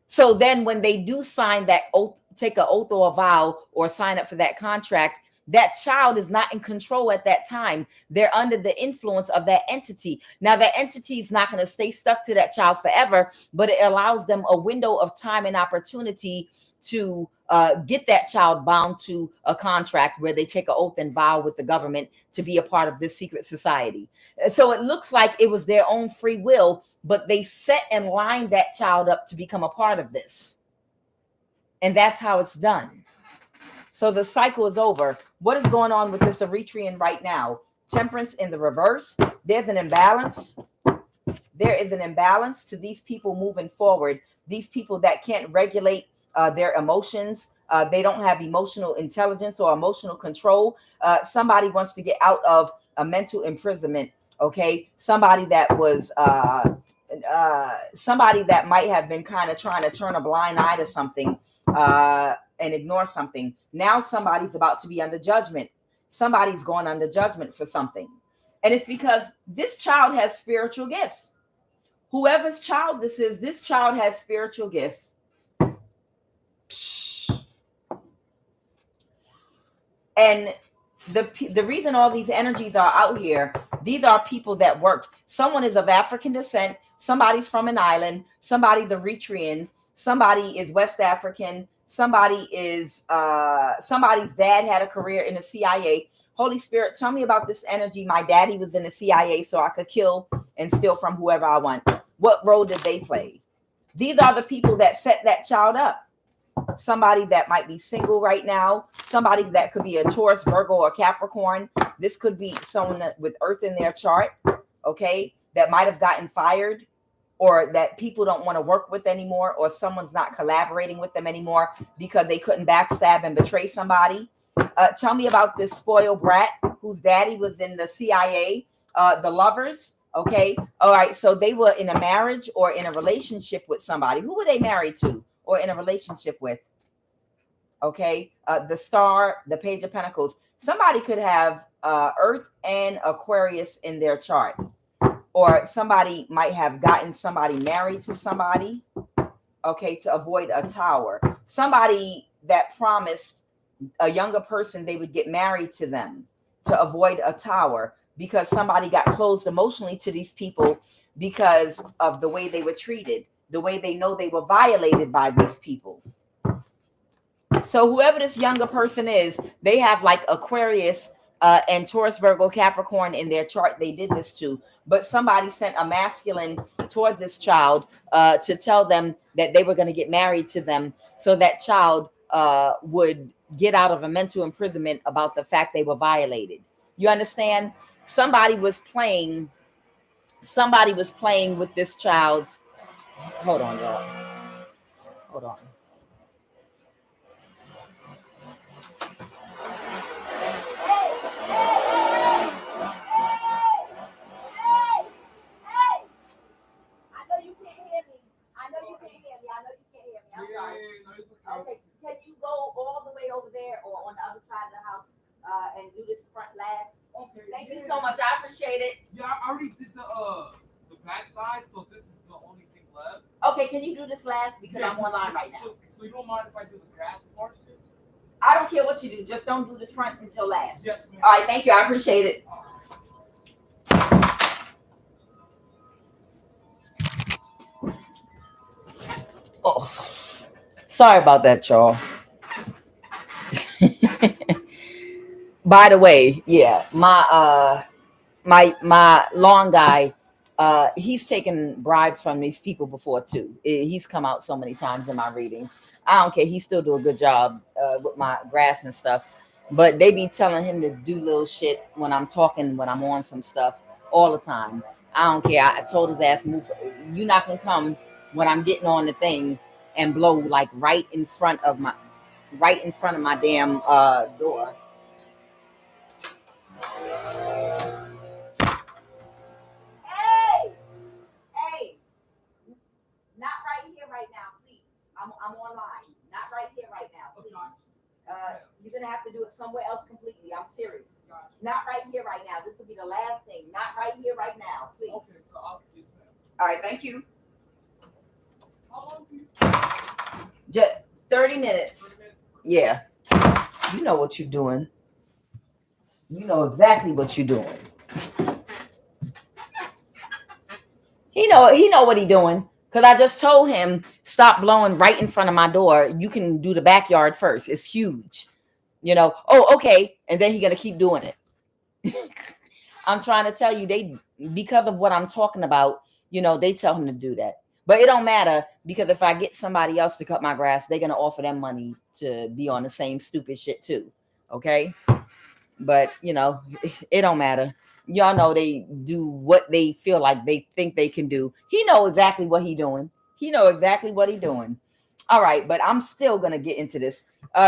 So then when they do sign that oath, take an oath or a vow or sign up for that contract, that child is not in control at that time. They're under the influence of that entity. Now, that entity is not going to stay stuck to that child forever, but it allows them a window of time and opportunity to get that child bound to a contract where they take an oath and vow with the government to be a part of this secret society. So it looks like it was their own free will, but they set and lined that child up to become a part of this. And that's how it's done. So the cycle is over. What is going on with this Eritrean right now? Temperance in the reverse. There's an imbalance. There is an imbalance to these people moving forward. These people that can't regulate their emotions. They don't have emotional intelligence or emotional control. Somebody wants to get out of a mental imprisonment. Okay. Somebody that was somebody that might have been kind of trying to turn a blind eye to something and ignore something. Now somebody's about to be under judgment. Somebody's going under judgment for something. And it's because this child has spiritual gifts. Whoever's child this is, this child has spiritual gifts. And the reason all these energies are out here, these are people that worked. Someone is of African descent. Somebody's from an island. Somebody's Eritrean. Somebody is West African. Somebody is somebody's dad had a career in the CIA. Holy Spirit, tell me about this energy. My daddy was in the CIA, so I could kill and steal from whoever I want. What role did they play? These are the people that set that child up. Somebody that might be single right now. Somebody that could be a Taurus, Virgo, or Capricorn. This could be someone with Earth in their chart, okay, that might have gotten fired, or that people don't want to work with anymore, or someone's not collaborating with them anymore because they couldn't backstab and betray somebody. Tell me about this spoiled brat whose daddy was in the CIA, the lovers. Okay. All right. So they were in a marriage or in a relationship with somebody. Who were they married to or in a relationship with? Okay. The star, the Page of Pentacles. Somebody could have Earth and Aquarius in their chart. Or somebody might have gotten somebody married to somebody, okay, to avoid a tower. Somebody that promised a younger person they would get married to them to avoid a tower, because somebody got closed emotionally to these people because of the way they were treated, the way they know they were violated by these people. So whoever this younger person is, they have like Aquarius and Taurus, Virgo, Capricorn in their chart. They did this too, but somebody sent a masculine toward this child to tell them that they were going to get married to them, so that child would get out of a mental imprisonment about the fact they were violated. You understand? Somebody was playing with this child's. Hold on, y'all. Hold on. Okay, can you go all the way over there or on the other side of the house and do this front last? Okay. Thank you so much. I appreciate it. Yeah, I already did the back side, so this is the only thing left. Okay, can you do this last because I'm online right now? So you don't mind if I do the grass portion? I don't care what you do. Just don't do this front until last. Yes, ma'am. All right, thank you. I appreciate it. Oh, sorry about that, y'all. By the way, yeah, my lawn guy, he's taken bribes from these people before too. He's come out so many times in my readings. I don't care. He still do a good job with my grass and stuff, but they be telling him to do little shit when I'm talking, when I'm on some stuff all the time. I don't care. I told his ass, move. You not gonna come when I'm getting on the thing and blow like right in front of my damn door. Hey, hey, not right here right now, please. I'm online. Not right here right now, please. You're gonna have to do it somewhere else completely. I'm serious. Not right here right now. This will be the last thing. Not right here right now, please. Okay, so I'll do this. All right, thank you. How long do you? Just 30 minutes. 30 minutes? Yeah. You know what you're doing. You know exactly what you're doing. He know what he doing. Because I just told him, stop blowing right in front of my door. You can do the backyard first. It's huge. You know, oh, okay. And then he's going to keep doing it. I'm trying to tell you, because of what I'm talking about, you know, they tell him to do that. But it don't matter, because if I get somebody else to cut my grass, they're going to offer them money to be on the same stupid shit too. Okay. But, you know, it don't matter. Y'all know they do what they feel like they think they can do. He know exactly what he doing. All right, but I'm still going to get into this.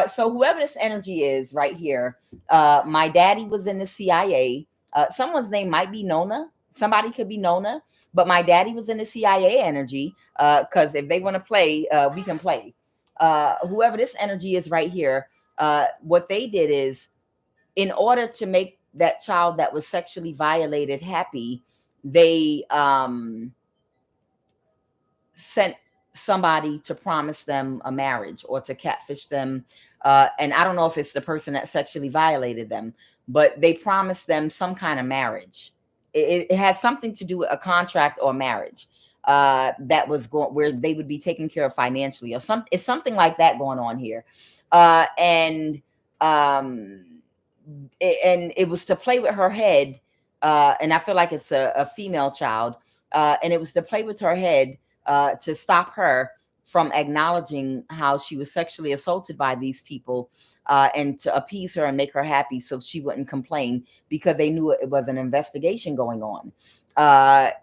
So whoever this energy is right here, my daddy was in the CIA. Someone's name might be Nona. Somebody could be Nona. But my daddy was in the CIA energy, because if they want to play, we can play. Whoever this energy is right here, what they did is, in order to make that child that was sexually violated happy, they sent somebody to promise them a marriage or to catfish them. And I don't know if it's the person that sexually violated them, but they promised them some kind of marriage. It has something to do with a contract or marriage that was going where they would be taken care of financially, or it's something like that going on here. And it was to play with her head, and I feel like it's a female child, and it was to play with her head to stop her from acknowledging how she was sexually assaulted by these people, and to appease her and make her happy so she wouldn't complain, because they knew it was an investigation going on.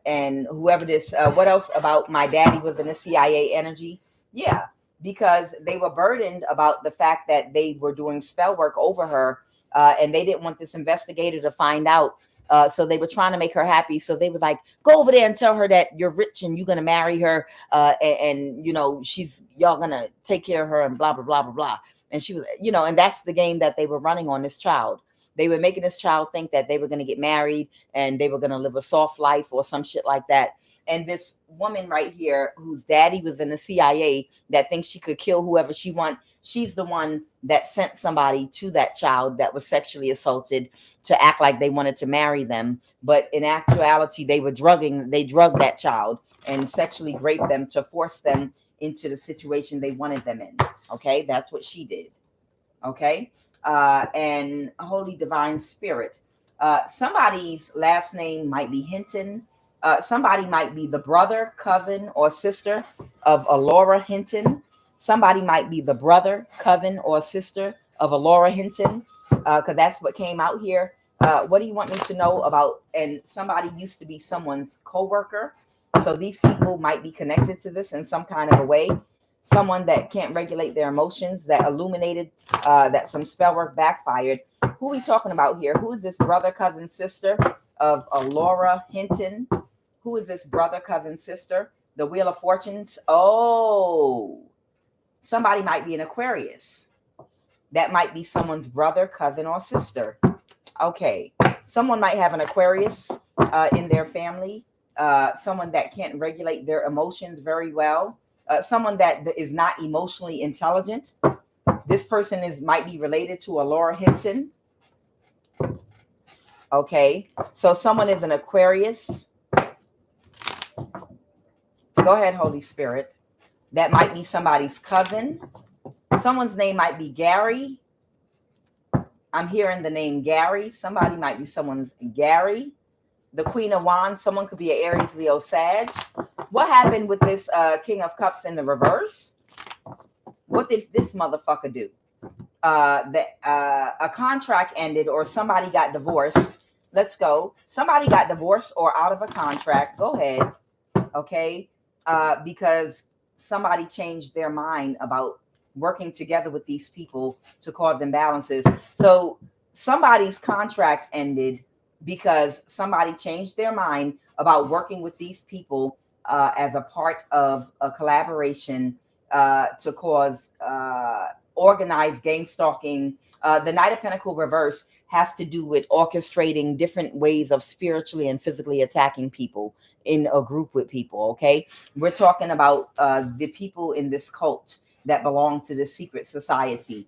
And whoever this, what else about my daddy was in the CIA energy? Yeah, because they were burdened about the fact that they were doing spell work over her, and they didn't want this investigator to find out. So they were trying to make her happy. So they were like, go over there and tell her that you're rich and you're going to marry her. And you know, y'all going to take care of her and blah, blah, blah, blah, blah. And she was, you know, and that's the game that they were running on this child. They were making this child think that they were going to get married and they were going to live a soft life or some shit like that. And this woman right here, whose daddy was in the CIA, that thinks she could kill whoever she wants, she's the one that sent somebody to that child that was sexually assaulted to act like they wanted to marry them. But in actuality, they drugged that child and sexually raped them to force them into the situation they wanted them in. Okay, that's what she did. Okay, and Holy Divine Spirit. Somebody's last name might be Hinton. Somebody might be the brother, cousin, or sister of Alora Hinton. Somebody might be the brother, cousin, or sister of Alora Hinton, because that's what came out here. What do you want me to know about? And somebody used to be someone's co-worker. So these people might be connected to this in some kind of a way. Someone that can't regulate their emotions, that illuminated that some spell work backfired. Who are we talking about here? Who is this brother, cousin, sister of Alora Hinton? Who is this brother, cousin, sister? The Wheel of Fortunes. Oh, somebody might be an Aquarius. That might be someone's brother, cousin, or sister. Okay. Someone might have an Aquarius in their family. Someone that can't regulate their emotions very well. Someone that is not emotionally intelligent. This person might be related to Alora Hinton. Okay. So someone is an Aquarius. Go ahead, Holy Spirit. That might be somebody's cousin. Someone's name might be Gary. I'm hearing the name Gary. Somebody might be someone's Gary. The Queen of Wands. Someone could be an Aries, Leo, Sag. What happened with this King of Cups in the reverse? What did this motherfucker do? A contract ended or somebody got divorced. Let's go. Somebody got divorced or out of a contract. Go ahead. Okay. Because somebody changed their mind about working together with these people to cause imbalances. So somebody's contract ended because somebody changed their mind about working with these people as a part of a collaboration to cause organized gang stalking. The Knight of Pentacle reverse has to do with orchestrating different ways of spiritually and physically attacking people in a group with people. Okay, we're talking about the people in this cult that belong to the secret society.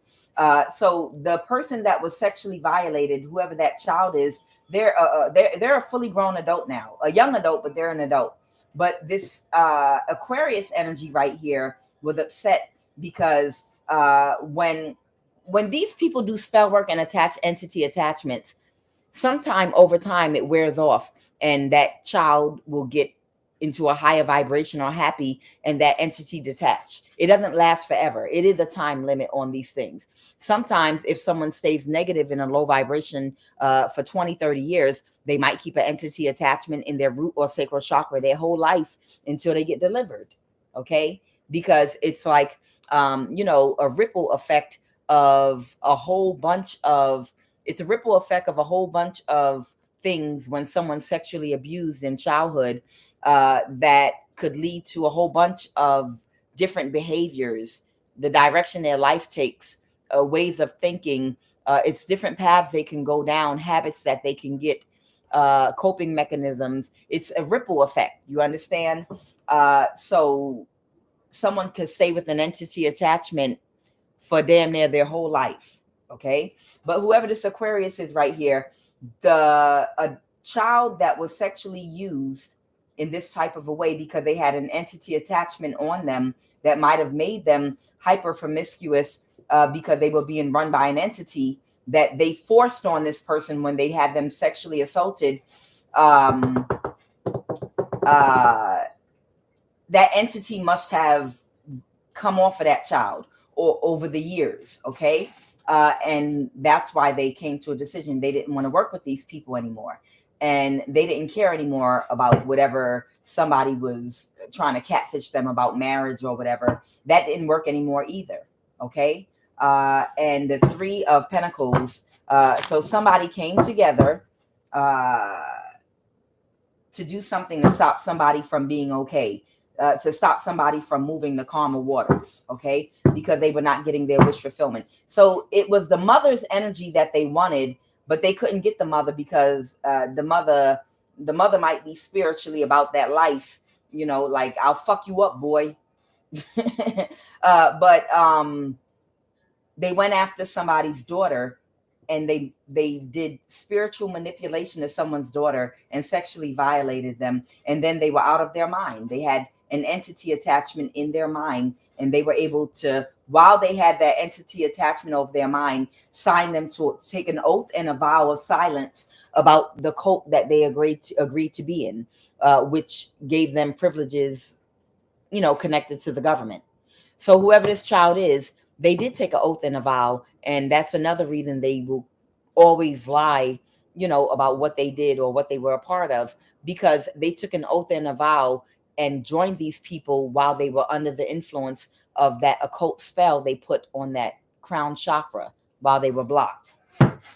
So the person that was sexually violated, whoever that child is, they're a fully grown adult now, a young adult, but they're an adult. But this Aquarius energy right here was upset because when these people do spell work and attach entity attachments, sometime over time it wears off, and that child will get into a higher vibration or happy, and that entity detach. It doesn't last forever. It is a time limit on these things. Sometimes if someone stays negative in a low vibration for 20-30 years, they might keep an entity attachment in their root or sacral chakra their whole life until they get delivered. Okay, because it's like a ripple effect of a whole bunch of it's a ripple effect of a whole bunch of things when someone's sexually abused in childhood, that could lead to a whole bunch of different behaviors, the direction their life takes, ways of thinking. It's different paths they can go down, habits that they can get, coping mechanisms. It's a ripple effect. You understand? So someone could stay with an entity attachment for damn near their whole life. Okay. But whoever this Aquarius is right here, a child that was sexually used in this type of a way because they had an entity attachment on them that might have made them hyper promiscuous, because they were being run by an entity that they forced on this person when they had them sexually assaulted. That entity must have come off of that child or over the years. Okay. And that's why they came to a decision. They didn't want to work with these people anymore. And they didn't care anymore about whatever somebody was trying to catfish them about marriage or whatever. That didn't work anymore either. Okay. And the Three of Pentacles. So somebody came together to do something to stop somebody from being okay. To stop somebody from moving the calmer waters, okay? Because they were not getting their wish fulfillment. So it was the mother's energy that they wanted, but they couldn't get the mother because the mother might be spiritually about that life, like, I'll fuck you up, boy. But they went after somebody's daughter, and they did spiritual manipulation of someone's daughter and sexually violated them. And then they were out of their mind. They had an entity attachment in their mind, and they were able to, while they had that entity attachment over their mind, sign them to take an oath and a vow of silence about the cult that they agreed to be in, which gave them privileges, connected to the government. So whoever this child is, they did take an oath and a vow, and that's another reason they will always lie, about what they did or what they were a part of, because they took an oath and a vow and joined these people while they were under the influence of that occult spell they put on that crown chakra while they were blocked.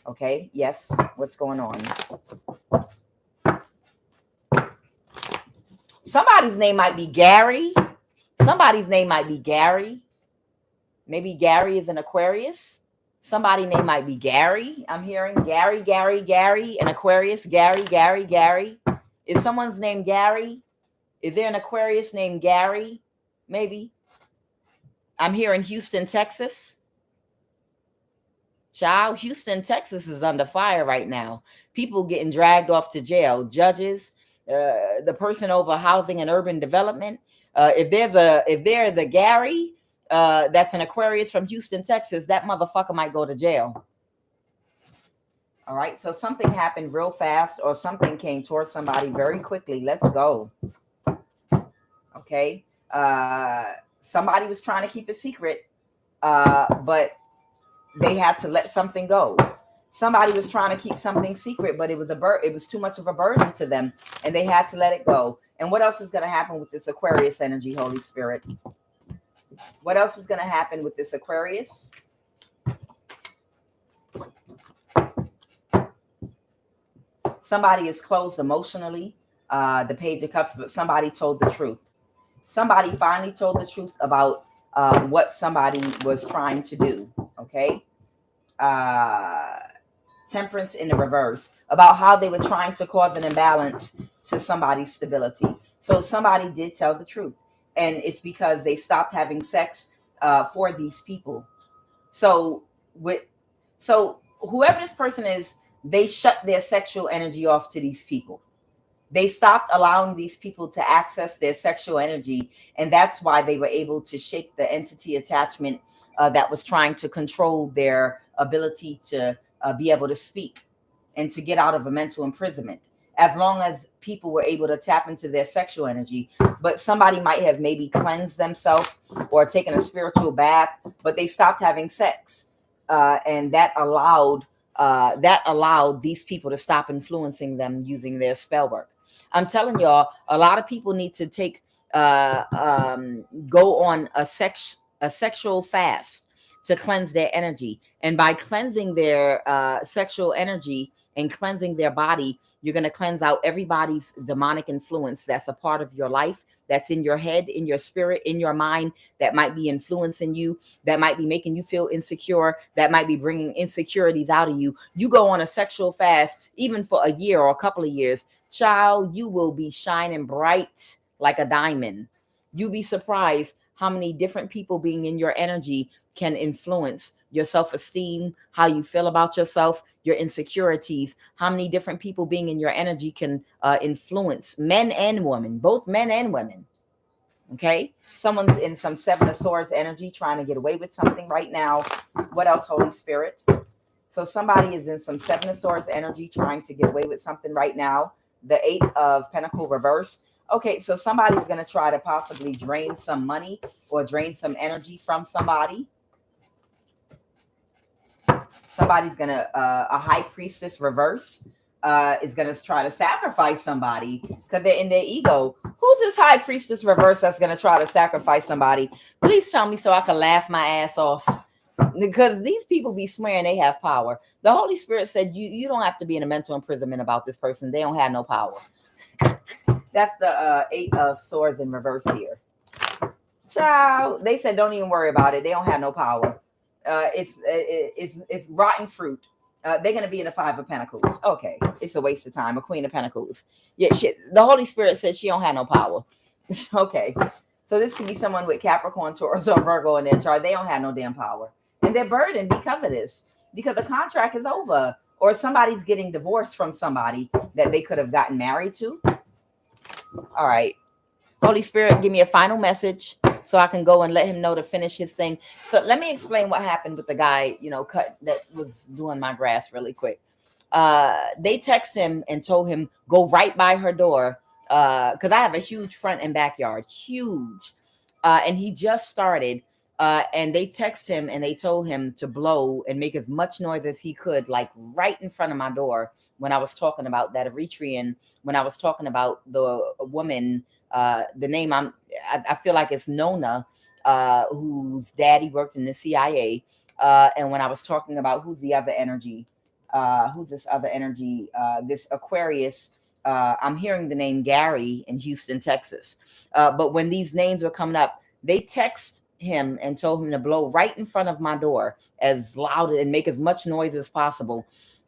Okay, yes, what's going on? Somebody's name might be Gary. Somebody's name might be Gary. Maybe Gary is an Aquarius. Somebody's name might be Gary. I'm hearing Gary, an Aquarius. Gary. Is someone's name Gary? Is there an Aquarius named Gary? Maybe. I'm here in Houston, Texas. Child, Houston, Texas is under fire right now. People getting dragged off to jail. Judges, the person over housing and urban development. If there's a Gary, that's an Aquarius from Houston, Texas, that motherfucker might go to jail. All right. So something happened real fast, or something came towards somebody very quickly. Let's go. Okay. Somebody was trying to keep it secret, but they had to let something go. Somebody was trying to keep something secret, but it was too much of a burden to them, and they had to let it go. And what else is going to happen with this Aquarius energy, Holy Spirit? What else is going to happen with this Aquarius? Somebody is closed emotionally. The Page of Cups, but somebody told the truth. Somebody finally told the truth about what somebody was trying to do. Okay. Temperance in the reverse, about how they were trying to cause an imbalance to somebody's stability. So somebody did tell the truth, and it's because they stopped having sex for these people. So whoever this person is, they shut their sexual energy off to these people. They stopped allowing these people to access their sexual energy, and that's why they were able to shake the entity attachment that was trying to control their ability to be able to speak and to get out of a mental imprisonment. As long as people were able to tap into their sexual energy, but somebody might have maybe cleansed themselves or taken a spiritual bath, but they stopped having sex, and that allowed these people to stop influencing them using their spell work. I'm telling y'all, a lot of people need to go on a sexual fast to cleanse their energy. And by cleansing their sexual energy and cleansing their body, you're going to cleanse out everybody's demonic influence that's a part of your life, that's in your head, in your spirit, in your mind, that might be influencing you, that might be making you feel insecure, that might be bringing insecurities out of you. You go on a sexual fast, even for a year or a couple of years, child, you will be shining bright like a diamond. You'll be surprised how many different people being in your energy can influence your self-esteem, how you feel about yourself, your insecurities. How many different people being in your energy can influence men and women, both men and women. Okay, someone's in some Seven of Swords energy trying to get away with something right now. What else, Holy Spirit? So somebody is in some Seven of Swords energy trying to get away with something right now. The Eight of Pentacles reverse. Okay, so somebody's going to try to possibly drain some money or drain some energy from somebody. Somebody's going to, a High Priestess reverse is going to try to sacrifice somebody because they're in their ego. Who's this High Priestess reverse that's going to try to sacrifice somebody? Please tell me so I can laugh my ass off. Because these people be swearing they have power. The Holy Spirit said you don't have to be in a mental imprisonment about this person. They don't have no power. That's the Eight of Swords in reverse here. Child, they said don't even worry about it. They don't have no power. It's rotten fruit. They're gonna be in the Five of Pentacles. Okay, it's a waste of time. A Queen of Pentacles. Yeah, the Holy Spirit said she don't have no power. Okay, so this could be someone with Capricorn, Taurus, or Virgo in their chart. They don't have no damn power, and they're burdened because of this. Because the contract is over, or somebody's getting divorced from somebody that they could have gotten married to. All right, Holy Spirit, give me a final message so I can go and let him know to finish his thing. So let me explain what happened with the guy, that was doing my grass really quick. They text him and told him, go right by her door. Because I have a huge front and backyard, huge. And he just started. And they text him and they told him to blow and make as much noise as he could, like right in front of my door. When I was talking about that Eritrean, when I was talking about the woman, the name I feel like it's Nona, whose daddy worked in the CIA. And when I was talking about who's this other energy, this Aquarius, I'm hearing the name Gary in Houston, Texas. But when these names were coming up, they text him and told him to blow right in front of my door as loud and make as much noise as possible.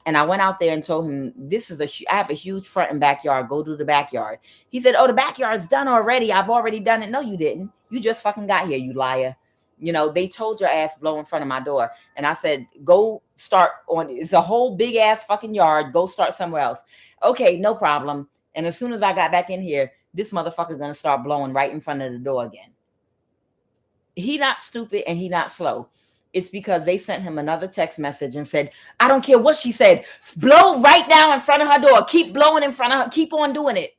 And I went out there and told him, I have a huge front and backyard. Go to the backyard. He said, oh, the backyard's done already. I've already done it. No, you didn't. You just fucking got here, you liar. They told your ass blow in front of my door. And I said, go start it's a whole big ass fucking yard. Go start somewhere else. Okay, no problem. And as soon as I got back in here, this motherfucker's going to start blowing right in front of the door again. He not stupid and he not slow. It's because they sent him another text message and said, I don't care what she said. Blow right now in front of her door. Keep blowing in front of her. Keep on doing it.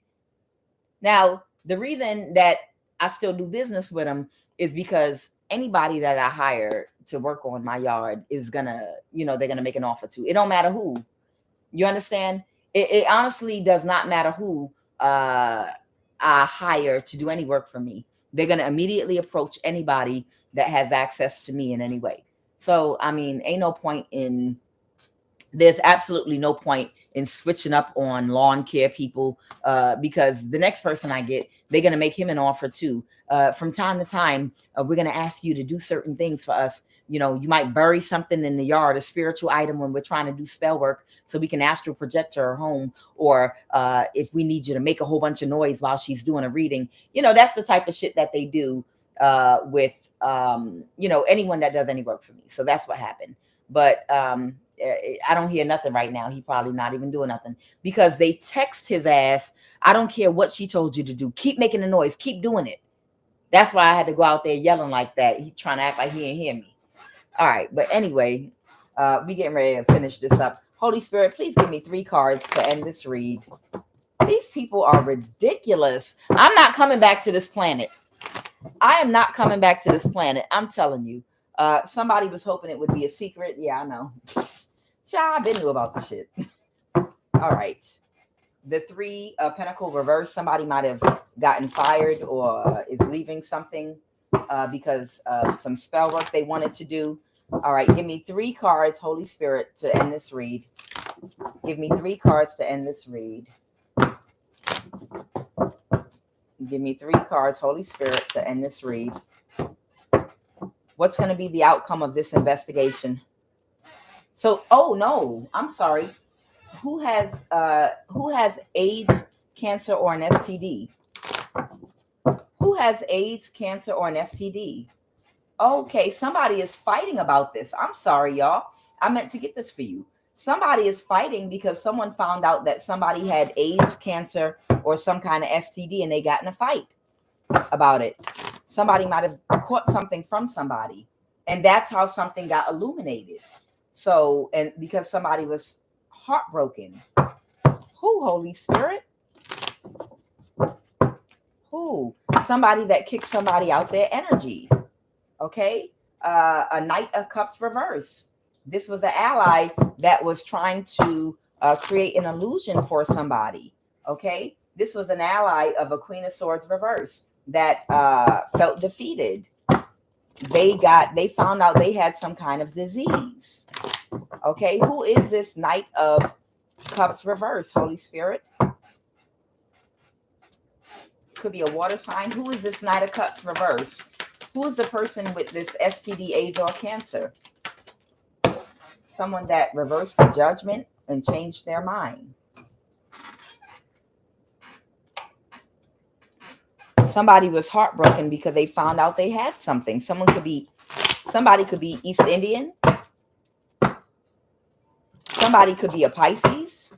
Now, the reason that I still do business with him is because anybody that I hire to work on my yard is gonna, they're gonna make an offer to. It don't matter who. You understand? It honestly does not matter who I hire to do any work for me. They're gonna immediately approach anybody that has access to me in any way. So I mean, there's absolutely no point in switching up on lawn care people, because the next person I get, they're going to make him an offer too. From time to time, we're going to ask you to do certain things for us. You might bury something in the yard, a spiritual item, when we're trying to do spell work, so we can astral project her home. Or if we need you to make a whole bunch of noise while she's doing a reading, that's the type of shit that they do with anyone that does any work for me. So that's what happened. But I don't hear nothing right now. He probably not even doing nothing, because they text his ass. I don't care what she told you to do. Keep making the noise. Keep doing it. That's why I had to go out there yelling like that. He trying to act like he didn't hear me. All right. But anyway, we getting ready to finish this up. Holy Spirit, please give me 3 cards to end this read. These people are ridiculous. I'm not coming back to this planet. I am not coming back to this planet. I'm telling you. Somebody was hoping it would be a secret. Yeah, I know. Child, I've been knew about the shit. All right. The 3 Pentacle reverse. Somebody might have gotten fired or is leaving something because of some spell work they wanted to do. All right. Give me 3 cards, Holy Spirit, to end this read. Give me 3 cards to end this read. Give me 3 cards, Holy Spirit, to end this read. What's going to be the outcome of this investigation? So, oh no, I'm sorry. Who has AIDS, cancer, or an STD? Who has AIDS, cancer, or an STD? Okay, somebody is fighting about this. I'm sorry, y'all. I meant to get this for you. Somebody is fighting because someone found out that somebody had AIDS, cancer, or some kind of STD, and they got in a fight about it. Somebody might have caught something from somebody, and that's how something got illuminated. So, and because somebody was heartbroken. Who, Holy Spirit? Who? Somebody that kicked somebody out their energy. Okay? A Knight of Cups reverse. This was an ally that was trying to create an illusion for somebody. Okay? This was an ally of a Queen of Swords reverse that felt defeated. They found out they had some kind of disease. Okay, who is this Knight of Cups reverse, Holy Spirit? Could be a water sign. Who is this Knight of Cups reverse? Who is the person with this STD, AIDS, or cancer? Someone that reversed the judgment and changed their mind. Somebody was heartbroken because they found out they had something. Somebody could be East Indian. Somebody could be a Pisces.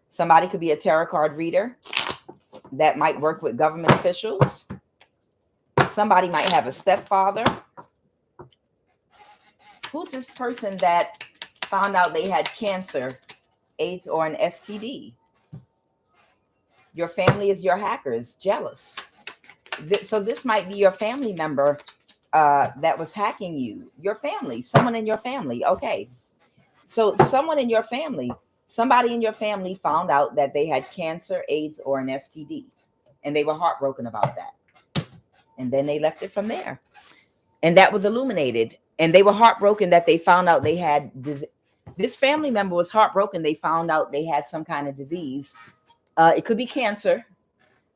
Somebody could be a tarot card reader that might work with government officials. Somebody might have a stepfather. Who's this person that found out they had cancer, AIDS, or an STD? Your family is your hackers, jealous. So this might be your family member that was hacking you. Your family, someone in your family. Okay. So someone in your family, somebody in your family found out that they had cancer, AIDS, or an STD. And they were heartbroken about that. And then they left it from there. And that was illuminated. And they were heartbroken that they found out they had this family member was heartbroken. They found out they had some kind of disease. It could be cancer.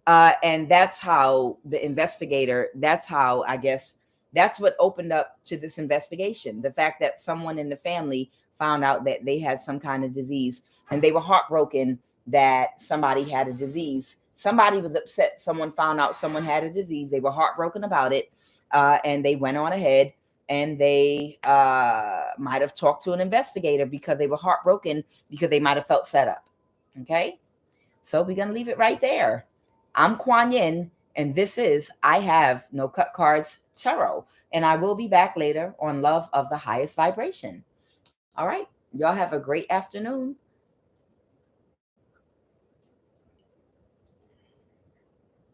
And that's how the investigator, that's what opened up to this investigation. The fact that someone in the family found out that they had some kind of disease, and they were heartbroken that somebody had a disease. Somebody was upset. Someone found out someone had a disease. They were heartbroken about it. And they went on ahead and they might have talked to an investigator because they were heartbroken because they might have felt set up. Okay. So we're going to leave it right there. I'm QUAN Yin, and this is I Have No Cut Cards Tarot. And I will be back later on Love of the Highest Vibration. All right. Y'all have a great afternoon.